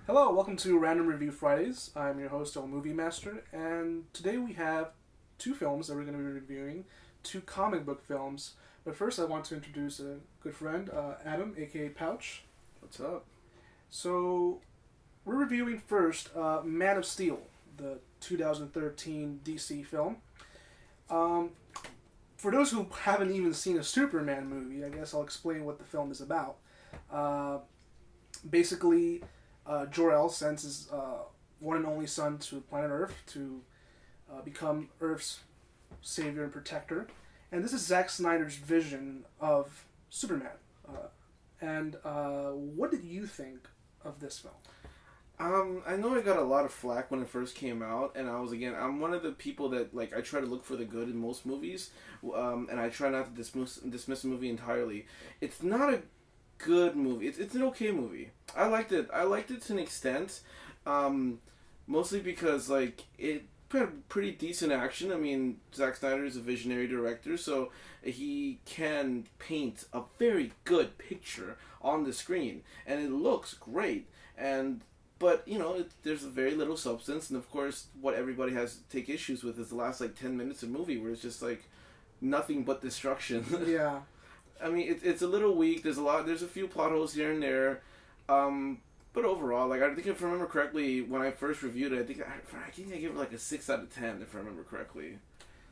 Hello, welcome to Random Review Fridays. I'm your host, El Movie Master, and today we have two films that we're going to be reviewing, two comic book films. But first, I want to introduce a good friend, Adam, aka Pouch. What's up? So, we're reviewing first Man of Steel, the 2013 DC film. For those who haven't even seen a Superman movie, I guess I'll explain what the film is about. Basically, Jor-El sends his one and only son to planet Earth to become Earth's savior and protector. And this is Zack Snyder's vision of Superman. What did you think of this film? I know I got a lot of flack when it first came out, and I'm one of the people that, I try to look for the good in most movies, and I try not to dismiss a movie entirely. It's not a good movie. It's an okay movie. I liked it. I liked it to an extent, mostly because, it had pretty decent action. I mean, Zack Snyder is a visionary director, so he can paint a very good picture on the screen, and it looks great. But, there's very little substance, and of course, what everybody has to take issues with is the last, 10 minutes of movie, where it's just, nothing but destruction. Yeah. I mean, it's a little weak, there's a few plot holes here and there, but overall, I think if I remember correctly, when I first reviewed it, I think I gave it, a 6 out of 10, if I remember correctly.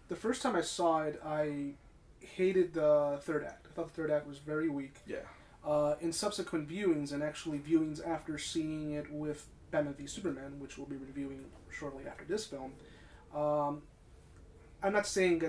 The first time I saw it, I hated the third act. I thought the third act was very weak. Yeah. In subsequent viewings, and actually viewings after seeing it with Batman v Superman, which we'll be reviewing shortly after this film, I'm not saying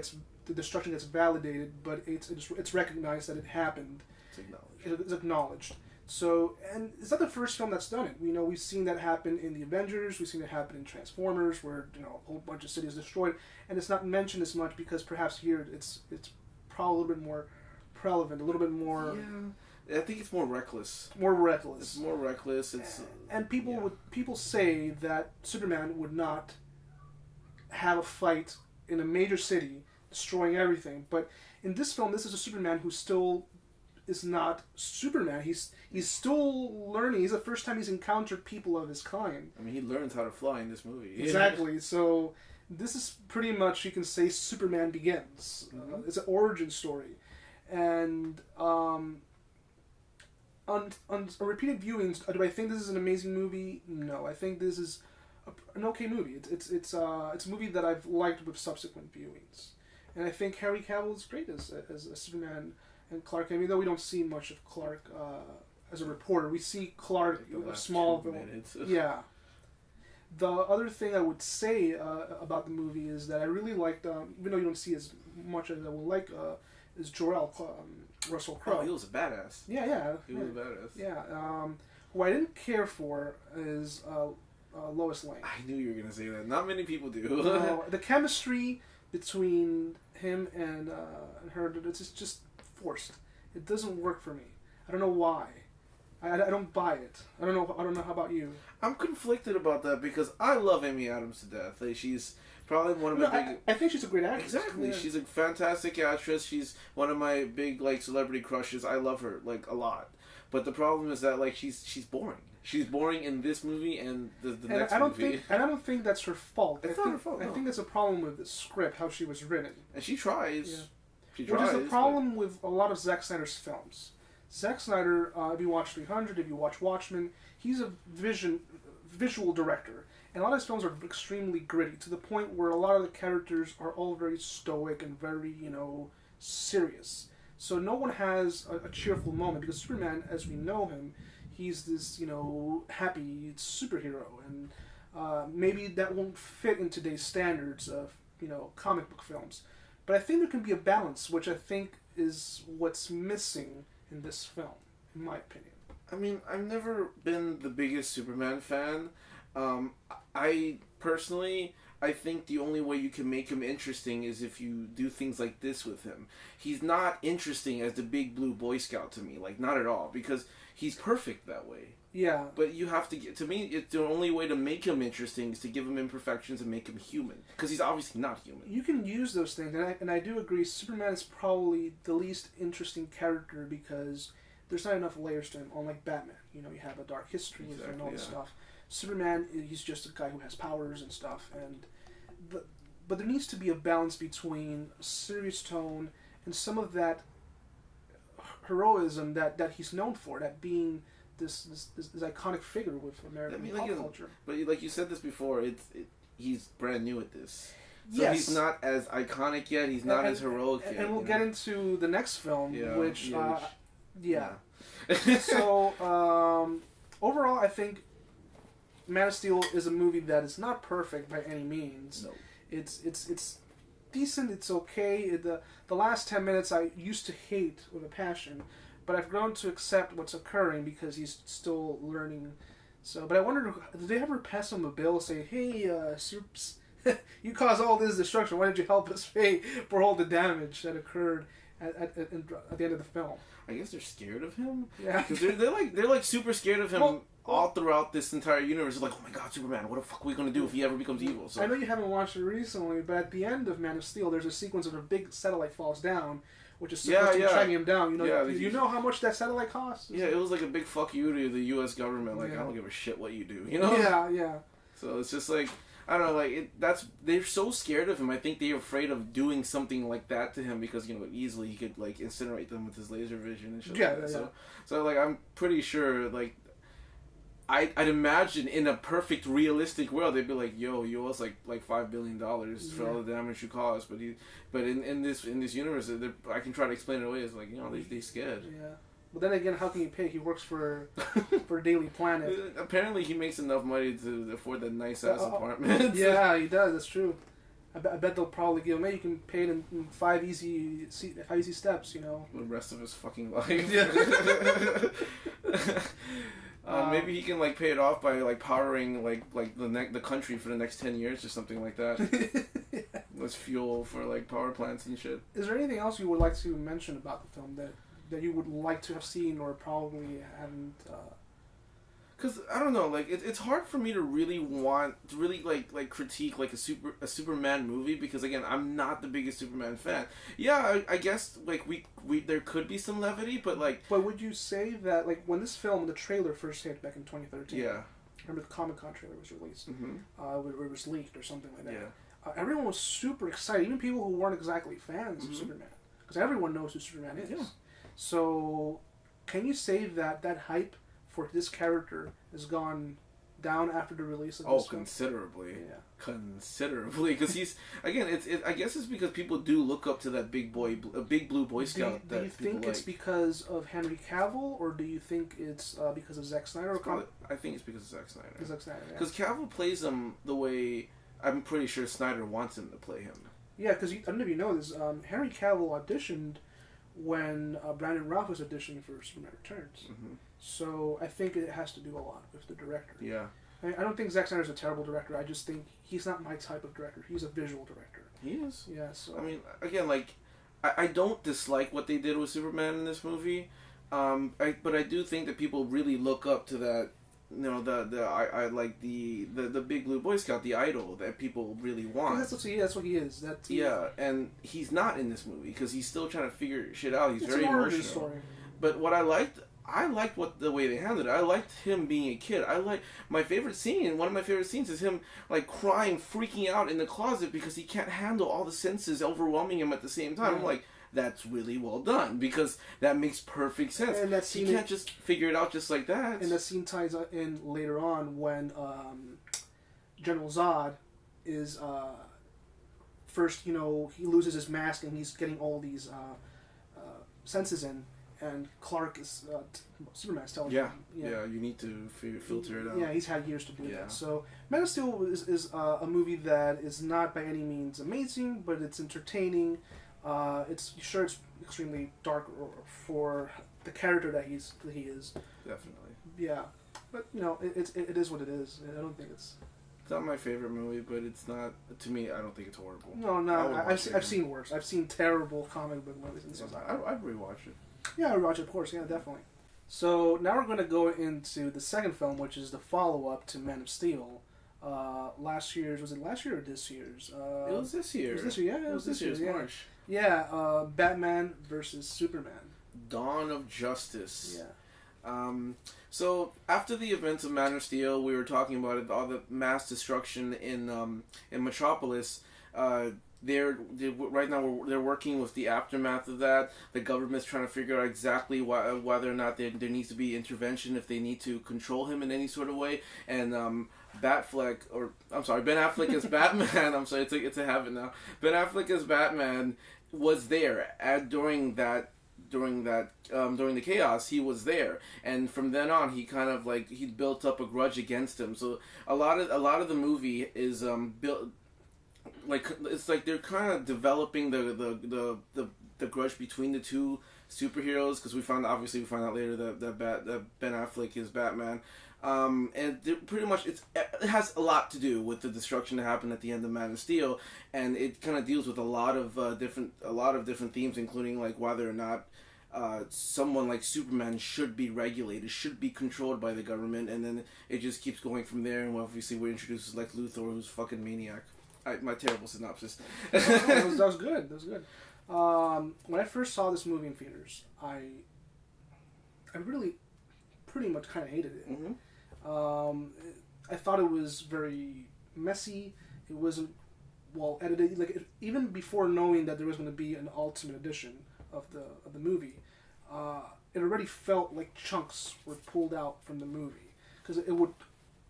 the destruction gets validated, but it's recognized that it happened. It's acknowledged. It's acknowledged. So, and it's not the first film that's done it. We've seen that happen in the Avengers. We've seen it happen in Transformers, where a whole bunch of cities destroyed, and it's not mentioned as much because perhaps here it's probably a little bit more prevalent, a little bit more. Yeah. I think it's more reckless. More reckless. It's more reckless. And people say that Superman would not have a fight in a major city, destroying everything. But in this film, this is a Superman who still is not Superman. He's still learning. It's the first time he's encountered people of his kind. I mean, he learns how to fly in this movie. Exactly. So this is pretty much, you can say, Superman Begins. Mm-hmm. It's an origin story, and on repeated viewings, do I think this is an amazing movie? No, I think this is an okay movie. It's a movie that I've liked with subsequent viewings, and I think Harry Cavill is great as Superman and Clark. I mean, though we don't see much of Clark as a reporter, we see Clark of Smallville. Yeah. The other thing I would say about the movie is that I really liked, even though you don't see as much as I would like, is Jor-El, Russell Crowe. Oh, he was a badass. Yeah. He was a badass. Yeah. Who I didn't care for is Lois Lane. I knew you were going to say that. Not many people do. The chemistry between him and her, it's just forced. It doesn't work for me. I don't know why. I don't buy it. I don't know. How about you? I'm conflicted about that because I love Amy Adams to death. She's probably one of my I think she's a great actress. Exactly. Yeah. She's a fantastic actress. She's one of my big celebrity crushes. I love her a lot. But the problem is that she's boring. She's boring in this movie and the next movie. I don't think that's her fault. It's not her fault. I think it's a problem with the script, how she was written. And she tries. Yeah. She tries. Which is the problem but with a lot of Zack Snyder's films. Zack Snyder, if you watch 300, if you watch Watchmen, he's a visual director. And a lot of his films are extremely gritty, to the point where a lot of the characters are all very stoic and very, serious. So no one has a cheerful moment, because Superman, as we know him, he's this, happy superhero. And maybe that won't fit in today's standards of, comic book films. But I think there can be a balance, which I think is what's missing in this film, in my opinion. I mean, I've never been the biggest Superman fan. I think the only way you can make him interesting is if you do things like this with him. He's not interesting as the big blue Boy Scout to me, not at all, because he's perfect that way. Yeah. But you have to to me, it's the only way to make him interesting is to give him imperfections and make him human, because he's obviously not human. You can use those things, and I do agree, Superman is probably the least interesting character because there's not enough layers to him. Unlike Batman, you know, you have a dark history and all this yeah. stuff. Superman, he's just a guy who has powers and stuff, but there needs to be a balance between a serious tone and some of that heroism that he's known for, that being this iconic figure with American pop culture. But like you said this before, he's brand new at this. So yes. he's not as iconic yet. He's not as heroic yet. And we'll get into the next film, which. Yeah. So, overall, I think Man of Steel is a movie that is not perfect by any means. No. It's decent. It's okay. The last 10 minutes I used to hate with a passion, but I've grown to accept what's occurring because he's still learning. So, but I wondered, did they ever pass him a bill saying, "Hey, Soups, you caused all this destruction. Why did you help us pay for all the damage that occurred at the end of the film?" I guess they're scared of him. Yeah, because they're like super scared of him all throughout this entire universe. They're like, oh my god, Superman! What the fuck are we gonna do if he ever becomes evil? So I know you haven't watched it recently, but at the end of Man of Steel, there's a sequence of a big satellite falls down, which is supposed to be tracking him down. You know, you know how much that satellite costs? Yeah, it was like a big fuck you to the U.S. government. Like, I don't give a shit what you do. You know? Yeah. So it's just like, I don't know, like they're so scared of him. I think they're afraid of doing something like that to him because, you know, easily he could like incinerate them with his laser vision and shit. Yeah, like that. So like I'm pretty sure like I'd imagine in a perfect realistic world they'd be like, yo, you owe us like $5 billion for all the damage you caused. But in this universe, I can try to explain it away as like, you know, they scared. Yeah. But then again, how can you pay? He works for Daily Planet. Apparently, he makes enough money to afford that nice ass apartment. Yeah, he does. That's true. I bet they'll probably give him. Hey, you can pay it in 5 easy steps. You know. The rest of his fucking life. Maybe he can like pay it off by like powering like the country for the next 10 years or something like that. Let's fuel for like power plants and shit. Is there anything else you would like to mention about the film that you would like to have seen or probably haven't? Because I don't know, like it's hard for me to really like critique like a Superman movie because again I'm not the biggest Superman fan. Yeah, I guess like we there could be some levity, but like. But would you say that like when this film, the trailer first hit back in 2013? Yeah. Remember the Comic-Con trailer was released? Mm-hmm. It was leaked or something like that. Yeah. Everyone was super excited, even people who weren't exactly fans of Superman, because everyone knows who Superman is. Yeah. So, can you say that hype for this character has gone down after the release of this film? Considerably. Yeah. Considerably, because he's again. I guess it's because people do look up to that big blue Boy Scout. Do you think it's because of Henry Cavill, or do you think it's because of Zack Snyder? I think it's because of Zack Snyder. Zack Snyder, yeah. Because Cavill plays him the way I'm pretty sure Snyder wants him to play him. Yeah, because I don't know if you know this. Henry Cavill auditioned when Brandon Routh was auditioning for Superman Returns. Mm-hmm. So I think it has to do a lot with the director. Yeah. I don't think Zack Snyder's a terrible director. I just think he's not my type of director. He's a visual director. He is. Yeah. So I mean, again, like I don't dislike what they did with Superman in this movie, but I do think that people really look up to that. You know, I like the big blue Boy Scout, the idol that people really want. That's what he is. Yeah, and he's not in this movie because he's still trying to figure shit out. He's very emotional. emotional. Story. But what I liked the way they handled it. I liked him being a kid. One of my favorite scenes is him like crying, freaking out in the closet because he can't handle all the senses overwhelming him at the same time. I'm like, that's really well done because that makes perfect sense. And that scene, he can't just figure it out just like that. And that scene ties in later on when General Zod is first, you know, he loses his mask and he's getting all these senses in, and Clark is Superman's telling him, you need to filter it out. Yeah, he's had years to do that. So Man of Steel is a movie that is not by any means amazing, but it's entertaining. It's extremely dark for the character that he is. Definitely. Yeah, but you know it is what it is. I don't think it's. It's not my favorite movie, but it's not to me. I don't think it's horrible. No, I've seen worse. I've seen terrible comic book movies and stuff. I'd rewatch it. Yeah, I'd watch it, of course. Yeah, definitely. So now we're going to go into the second film, which is the follow-up to Man of Steel. Last year's, was it last year or this year's? It was this year. It was this year, yeah. It was this year's March. Yeah, Batman versus Superman. Dawn of Justice. Yeah. So after the events of Man of Steel, we were talking about it, all the mass destruction in Metropolis. They're right now they're working with the aftermath of that. The government's trying to figure out exactly whether or not there needs to be intervention, if they need to control him in any sort of way. And Ben Affleck as Batman. I'm sorry, it's a habit now. Ben Affleck as Batman was there during the chaos. He was there, and from then on he kind of like he built up a grudge against him. So a lot of the movie is built like it's like they're kind of developing the grudge between the two superheroes, because we find out later that Ben Affleck is Batman. And pretty much it has a lot to do with the destruction that happened at the end of Man of Steel, and it kind of deals with a lot of different themes, including like whether or not someone like Superman should be regulated, should be controlled by the government, and then it just keeps going from there. And obviously we're introduced like Luthor, who's a fucking maniac. My terrible synopsis. That was good. That was good. When I first saw this movie in theaters, I really pretty much kind of hated it. Mm-hmm. I thought it was very messy. It wasn't well edited. Even before knowing that there was going to be an ultimate edition of the movie, it already felt like chunks were pulled out from the movie, because it would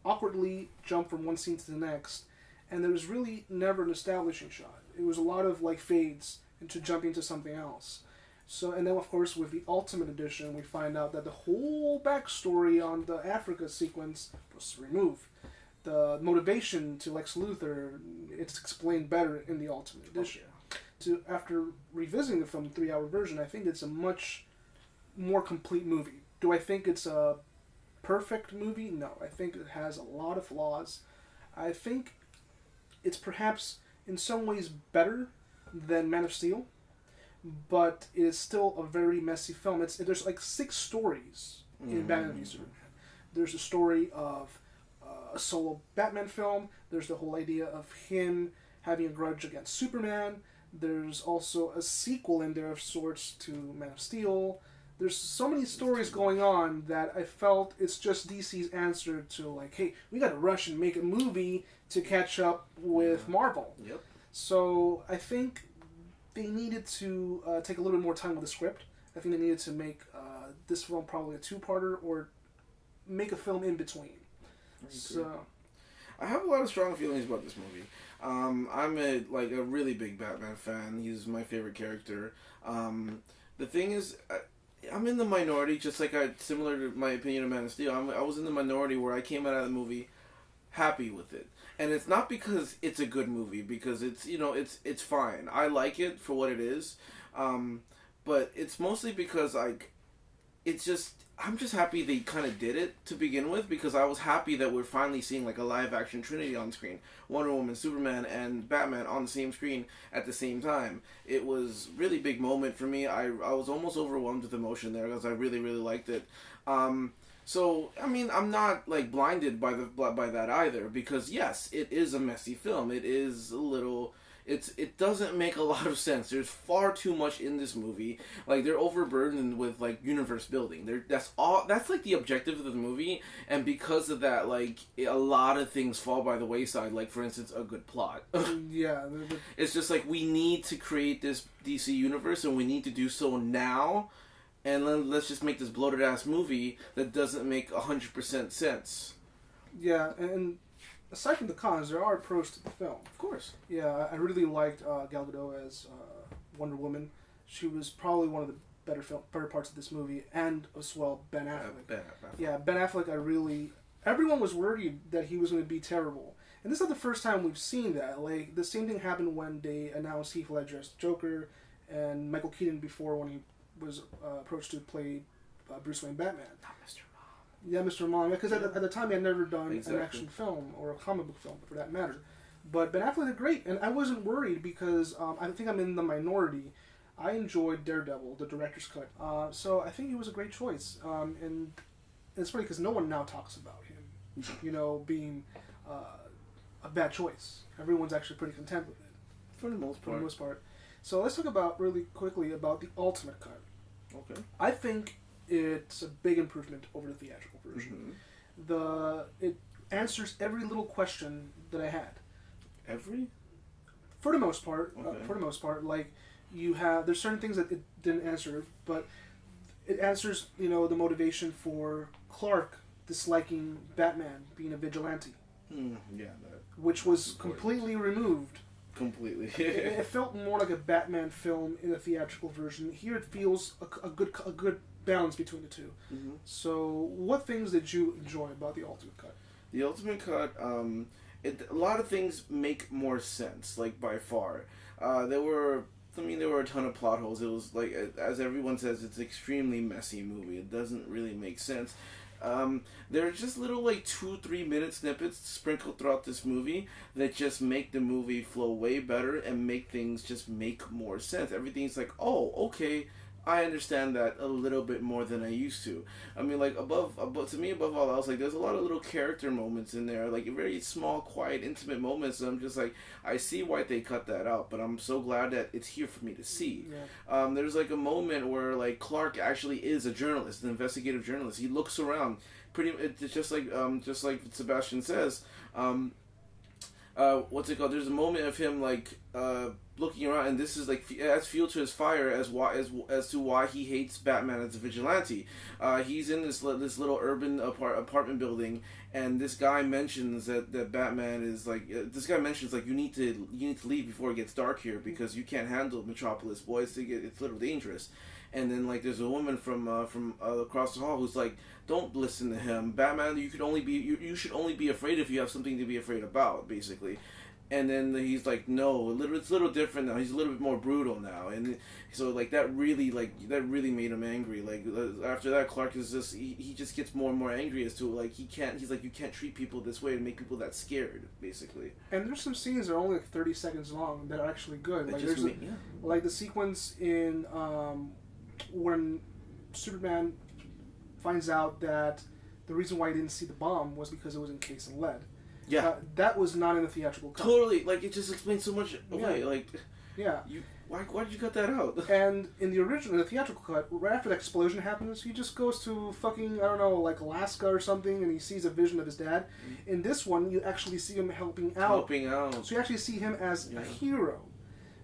awkwardly jump from one scene to the next, and there was really never an establishing shot. It was a lot of like fades into jumping to something else. So, and then of course with the Ultimate Edition, we find out that the whole backstory on the Africa sequence was removed. The motivation to Lex Luthor, it's explained better in the Ultimate Edition. After revisiting the film, 3-hour version, I think it's a much more complete movie. Do I think it's a perfect movie? No. I think it has a lot of flaws. I think it's perhaps in some ways better than Man of Steel, but it is still a very messy film. There's like 6 stories in Batman v Superman. There's a story of a solo Batman film. There's the whole idea of him having a grudge against Superman. There's also a sequel in there of sorts to Man of Steel. There's so many stories going on that I felt it's just DC's answer to like, hey, we gotta rush and make a movie to catch up with Marvel. Yep. So I think they needed to take a little bit more time with the script. I think they needed to make this film probably a 2-parter, or make a film in between. So I have a lot of strong feelings about this movie. I'm a really big Batman fan. He's my favorite character. The thing is, I'm in the minority, just like similar to my opinion of Man of Steel. I was in the minority where I came out of the movie happy with it, and it's not because it's a good movie, because it's fine. I like it for what it is, but it's mostly because I'm just happy they kind of did it to begin with, because I was happy that we're finally seeing like a live action Trinity on screen. Wonder Woman, Superman, and Batman on the same screen at the same time. It was a really big moment for me. I was almost overwhelmed with emotion there, because I really, really liked it. So, I mean, I'm not like blinded by that either, because yes, it is a messy film. It is a little... It doesn't make a lot of sense. There's far too much in this movie. Like, they're overburdened with like universe building. That's like the objective of the movie, and because of that, like a lot of things fall by the wayside. Like, for instance, a good plot. Yeah, it's just like, we need to create this DC universe, and we need to do so now. And then let's just make this bloated ass movie that doesn't make 100% sense. Yeah, and aside from the cons, there are pros to the film. Of course. Yeah, I really liked Gal Gadot as Wonder Woman. She was probably one of the better parts of this movie, and as well Ben Affleck. Yeah, Ben Affleck. Everyone was worried that he was going to be terrible, and this is not the first time we've seen that. Like, the same thing happened when they announced Heath Ledger as Joker, and Michael Keaton before, when he was approached to play Bruce Wayne Batman. Not Mr. Yeah, Mr. Mom. Because at the time, he had never done an action film or a comic book film, for that matter. But Ben Affleck did great, and I wasn't worried because I think I'm in the minority. I enjoyed Daredevil, the director's cut. So I think he was a great choice. And it's funny because no one now talks about him, being a bad choice. Everyone's actually pretty content with it. For the most part. So let's talk about really quickly about the Ultimate Cut. Okay. I think it's a big improvement over the theatrical version. It answers every little question that I had. Every? For the most part. Okay. For the most part, like there's certain things that it didn't answer, but it answers the motivation for Clark disliking Batman being a vigilante. Yeah. Which was completely removed. Completely. It felt more like a Batman film in a theatrical version. Here it feels a good balance between the two. So, what things did you enjoy about the Ultimate Cut? The Ultimate Cut, a lot of things make more sense, like, by far. There were a ton of plot holes. It was, like, as everyone says, it's an extremely messy movie. It doesn't really make sense. There are just little, like, 2-3 minute snippets sprinkled throughout this movie that just make the movie flow way better and make things just make more sense. Everything's like, oh, okay, I understand that a little bit more than I used to. I mean, like, above all else, like, there's a lot of little character moments in there, like, very small, quiet, intimate moments, and I'm just like, I see why they cut that out, but I'm so glad that it's here for me to see. Yeah. There's, like, a moment where, like, Clark actually is a journalist, an investigative journalist. He looks around, it's just like Sebastian says, what's it called? There's a moment of him, like, looking around, and this is like adds fuel to his fire as to why he hates Batman as a vigilante. He's in this little urban apartment building, and this guy mentions that Batman is like you need to leave before it gets dark here because you can't handle Metropolis, boys. It's a little dangerous. And then, like, there's a woman from across the hall who's like, don't listen to him, Batman. You should only be afraid if you have something to be afraid about, basically. And then he's like, no, it's a little different now. He's a little bit more brutal now, and so like that really made him angry. Like after that, Clark is just he just gets more and more angry as to like he's like you can't treat people this way and make people that scared, basically. And there's some scenes that are only like 30 seconds long that are actually good. Like like the sequence in when Superman finds out that the reason why he didn't see the bomb was because it was encased in lead. Yeah, that was not in the theatrical cut. Totally, like it just explains so much away. Yeah. Like, yeah, why did you cut that out? And in the theatrical cut, right after the explosion happens, he just goes to fucking like Alaska or something, and he sees a vision of his dad. In this one, you actually see him helping out. So you actually see him as a hero.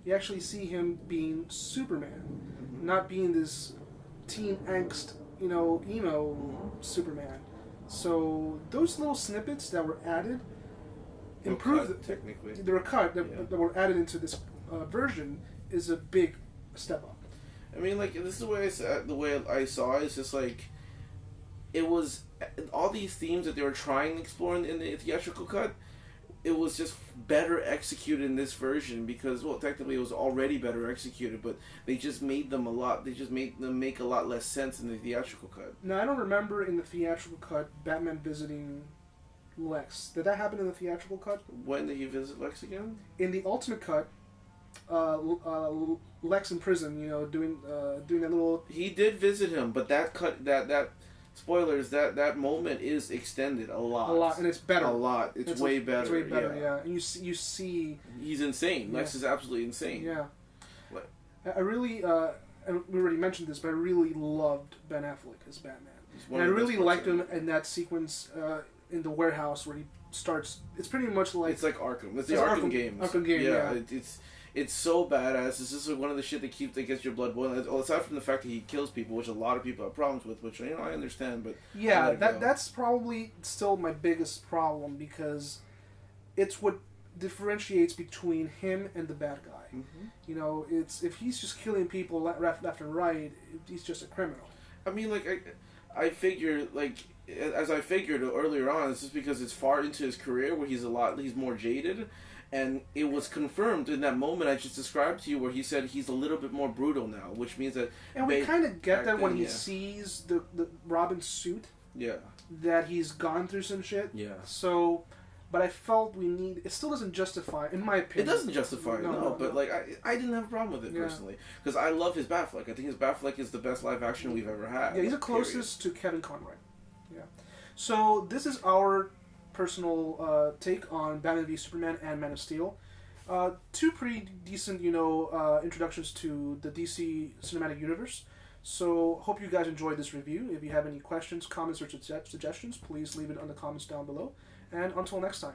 You actually see him being Superman, not being this teen angst, emo Superman. So those little snippets that were added improved. Technically, they were cut that were added into this version is a big step up. I mean, like, this is the way I saw it. It's just like it was all these themes that they were trying to explore in the theatrical cut. It was just better executed in this version because, well, technically it was already better executed, but they just made them make a lot less sense in the theatrical cut. Now, I don't remember in the theatrical cut Batman visiting Lex. Did that happen in the theatrical cut? When did he visit Lex again? In the Ultimate Cut, Lex in prison, doing that little... He did visit him, but that cut, that spoilers, that moment is extended a lot, and it's better. A lot. It's way better. It's way better, yeah. And you see. He's insane. Lex is absolutely insane. Yeah. What? I really, and we already mentioned this, but I really loved Ben Affleck as Batman. And I really liked him in that sequence in the warehouse where he starts. It's pretty much like. It's like Arkham. It's the Arkham games. Arkham game. Yeah. It's so badass. It's just like one of the shit that gets your blood boiling. Aside from the fact that he kills people, which a lot of people have problems with, which I understand, but yeah, that's probably still my biggest problem because it's what differentiates between him and the bad guy. Mm-hmm. It's if he's just killing people left and right, he's just a criminal. I mean, like I figure as I figured earlier on, it's just because it's far into his career where he's more jaded. And it was confirmed in that moment I just described to you where he said he's a little bit more brutal now, which means that... And we kind of get that when he sees the Robin suit. Yeah. That he's gone through some shit. Yeah. So, but I felt it still doesn't justify, in my opinion. It doesn't justify it, no. But like, I didn't have a problem with it personally. Because I love his Batfleck. I think his Batfleck is the best live action we've ever had. Yeah, he's the closest to Kevin Conroy. Yeah. So, this is our personal take on Batman v Superman and Man of Steel. Two pretty decent, introductions to the DC cinematic universe. So, hope you guys enjoyed this review. If you have any questions, comments, or suggestions, please leave it in the comments down below. And until next time.